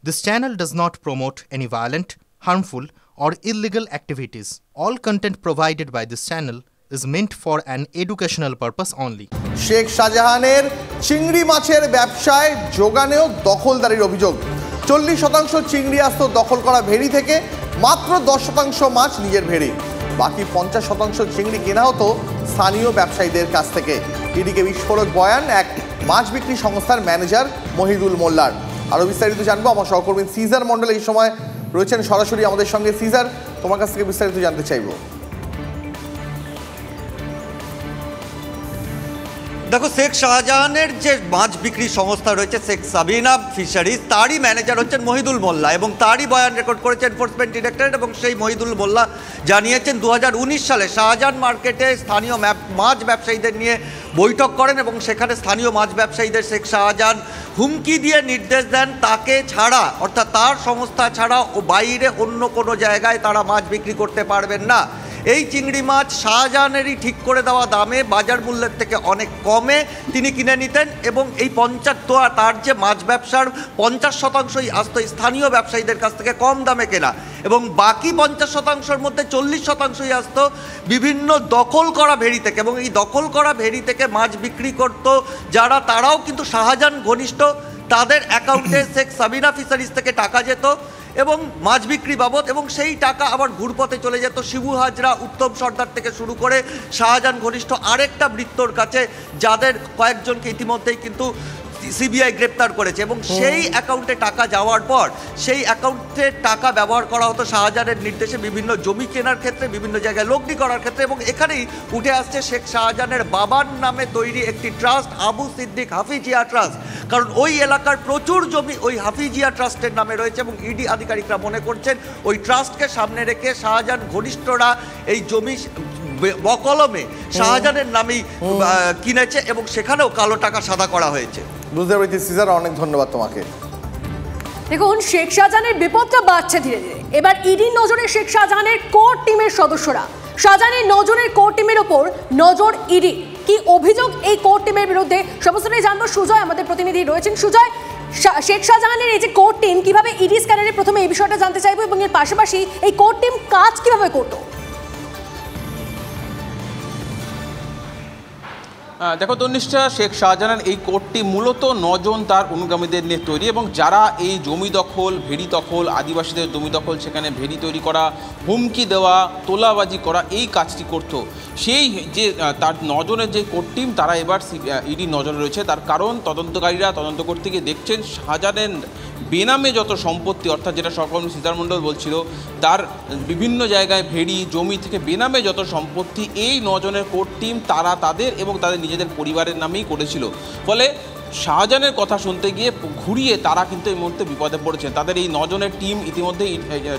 This channel does not promote any violent, harmful, or illegal activities. All content provided by this channel is meant for an educational purpose only. Sheikh শাহজাহানের চিংড়ি মাছের ব্যবসায় যোগানেও দখলদারির অভিযোগ। 40% চিংড়ি আসতো দখল করা ভেড়ি থেকে, মাত্র 10% মাছ নিজের ভেড়ি। বাকি 50% চিংড়ি কেনা হতো স্থানীয় ব্যবসায়ীদের কাছ থেকে। এদিকে বিস্ফোরক বয়ান এক মাছ বিক্রি সংস্থার ম্যানেজার মহিদুল মোল্লার। আরও বিস্তারিত জানবো আমার সহকর্মী সিজার মন্ডল এই সময় রয়েছেন সরাসরি আমাদের সঙ্গে। সিজার, তোমার কাছ থেকে বিস্তারিত জানতে চাইবো। দেখো, শেখ শাহজাহানের যে মাছ বিক্রি সংস্থা রয়েছে শেখ সাবিনা ফিশারিজ, তারই ম্যানেজার হচ্ছেন মহিদুল মোল্লা এবং তারই বয়ান রেকর্ড করেছে এনফোর্সমেন্ট ডিরেক্টরেট। এবং সেই মহিদুল মোল্লা জানিয়েছেন 2019 সালে শাহজাহান মার্কেটে স্থানীয় মাছ ব্যবসায়ীদের নিয়ে বৈঠক করেন এবং সেখানে স্থানীয় মাছ ব্যবসায়ীদের শেখ শাহজাহান হুমকি দিয়ে নির্দেশ দেন তাকে ছাড়া, অর্থাৎ তার সংস্থা ছাড়া ও বাইরে অন্য কোনো জায়গায় তারা মাছ বিক্রি করতে পারবেন না। এই চিংড়ি মাছ শাহজাহানেরই ঠিক করে দেওয়া দামে বাজার মূল্যের থেকে অনেক কমে তিনি কিনে নিতেন এবং এই তার যে মাছ ব্যবসার 50%ই আসতো স্থানীয় ব্যবসায়ীদের কাছ থেকে কম দামে কেনা এবং বাকি 50%-র মধ্যে 40%ই আসতো বিভিন্ন দখল করা ভেড়ি থেকে। এবং এই দখল করা ভেড়ি থেকে মাছ বিক্রি করত যারা, তারাও কিন্তু শাহজাহান ঘনিষ্ঠ। তাদের অ্যাকাউন্টে শেখ সাবিনা ফিশারিজ থেকে টাকা যেত এবং মাছ বিক্রি বাবদ, এবং সেই টাকা আবার ঘুরপথে চলে যেত শিবু হাজরা, উত্তম সর্দার থেকে শুরু করে শাহজাহান ঘনিষ্ঠ আরেকটা বৃত্তর কাছে, যাদের কয়েকজনকে ইতিমধ্যেই কিন্তু সিবিআই গ্রেপ্তার করেছে। এবং সেই অ্যাকাউন্টে টাকা যাওয়ার পর সেই অ্যাকাউন্টে টাকা ব্যবহার করা হতো শাহজাহানের নির্দেশে বিভিন্ন জমি কেনার ক্ষেত্রে, বিভিন্ন জায়গায় লগ্নি করার ক্ষেত্রে। এবং এখানেই উঠে আসছে শেখ শাহজাহানের বাবার নামে তৈরি একটি ট্রাস্ট, আবু সিদ্দিক হাফিজিয়া ট্রাস্ট। কারণ ওই এলাকার প্রচুর জমি ওই হাফিজিয়া ট্রাস্টের নামে রয়েছে এবং ইডি আধিকারিকরা মনে করছেন ওই ট্রাস্টকে সামনে রেখে শাহজাহান ঘনিষ্ঠরা এই জমি বকলমে শাহজাহানের নামেই কিনেছে এবং সেখানেও কালো টাকা সাদা করা হয়েছে। বুঝতে পেরেছি সিজার, অনেক ধন্যবাদ তোমাকে। দেখুন, শেখ শাহজাহানের বিপদটা বাড়ছে ধীরে ধীরে। এবার ইডির নজরে শেখ শাহজাহানের কোর টিমের সদস্যরা। শাহজাহানের নজরের কোর টিমের ওপর নজর ইডি। কি অভিযোগ এই কোর টিমের বিরুদ্ধে সমস্তটাই জানবো। সুজয় আমাদের প্রতিনিধি রয়েছেন। সুজয়, শেখ শাহজাহানের এই যে কোর টিম কিভাবে ইডি স্ক্যানারে, প্রথমে এই বিষয়টা জানতে চাইবো এবং এর পাশাপাশি এই কোর টিম কাজ কিভাবে করতো। দেখো তন্নিষ্ঠা, শেখ শাহজাহানের এই কোর্টটি মূলত 9 জন তার অনুগামীদের নিয়ে তৈরি এবং যারা এই জমি দখল, ভেড়ি দখল, আদিবাসীদের জমি দখল, সেখানে ভেড়ি তৈরি করা, হুমকি দেওয়া, তোলাবাজি করা, এই কাজটি করত। সেই যে তার 9 জনের যে কোর্ট টিম, তারা এবার ইডি নজরে রয়েছে। তার কারণ তদন্তকারীরা তদন্ত করতে গিয়ে দেখছেন শাহজাহানের বেনামে যত সম্পত্তি, অর্থাৎ যেটা সহকর্মী সিজার মণ্ডল বলছিল, তার বিভিন্ন জায়গায় ভেড়ি, জমি থেকে বেনামে যত সম্পত্তি এই 9 জনের কোর্ট টিম তারা তাদের এবং তাদের নিজেদের পরিবারের নামেই করেছিল। ফলে শাহজাহানের কথা শুনতে গিয়ে ঘুরিয়ে তারা কিন্তু এই মুহূর্তে বিপদে পড়েছেন। তাদের এই 9 জনের টিম ইতিমধ্যেই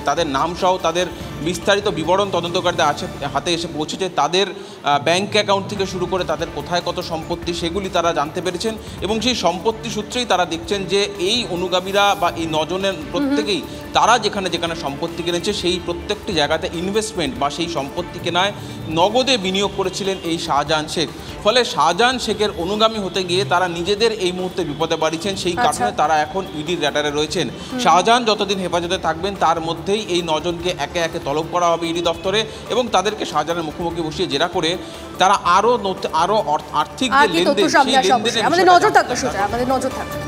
তাদের নামসহ তাদের বিস্তারিত বিবরণ তদন্তকারীদের হাতে এসে পৌঁছেছে। তাদের ব্যাংক অ্যাকাউন্ট থেকে শুরু করে তাদের কোথায় কত সম্পত্তি সেগুলি তারা জানতে পেরেছেন এবং সেই সম্পত্তি সূত্রেই তারা দেখছেন যে এই অনুগামীরা বা এই 9 জনের প্রত্যেকেই তারা যেখানে যেখানে সম্পত্তি কিনেছে সেই প্রত্যেকটি জায়গাতে ইনভেস্টমেন্ট বা সেই সম্পত্তি কেনায় নগদে বিনিয়োগ করেছিলেন এই শাহজাহান শেখ। ফলে শাহজাহান শেখের অনুগামী হতে গিয়ে তারা নিজেদের এই মুহূর্তে বিপদে বাড়িয়েছেন। সেই কারণে তারা এখন ইডির র্যাডারে রয়েছেন। শাহজাহান যতদিন হেফাজতে থাকবেন তার মধ্যেই এই 9 জনকে একে একে তলব করা হবে ইডি দপ্তরে এবং তাদেরকে শাহজাহানের মুখোমুখি বসিয়ে জেরা করে তারা আরো আর্থিক যে লেনদেন, সেই লেনদেনের আমাদের নজর থাকবে।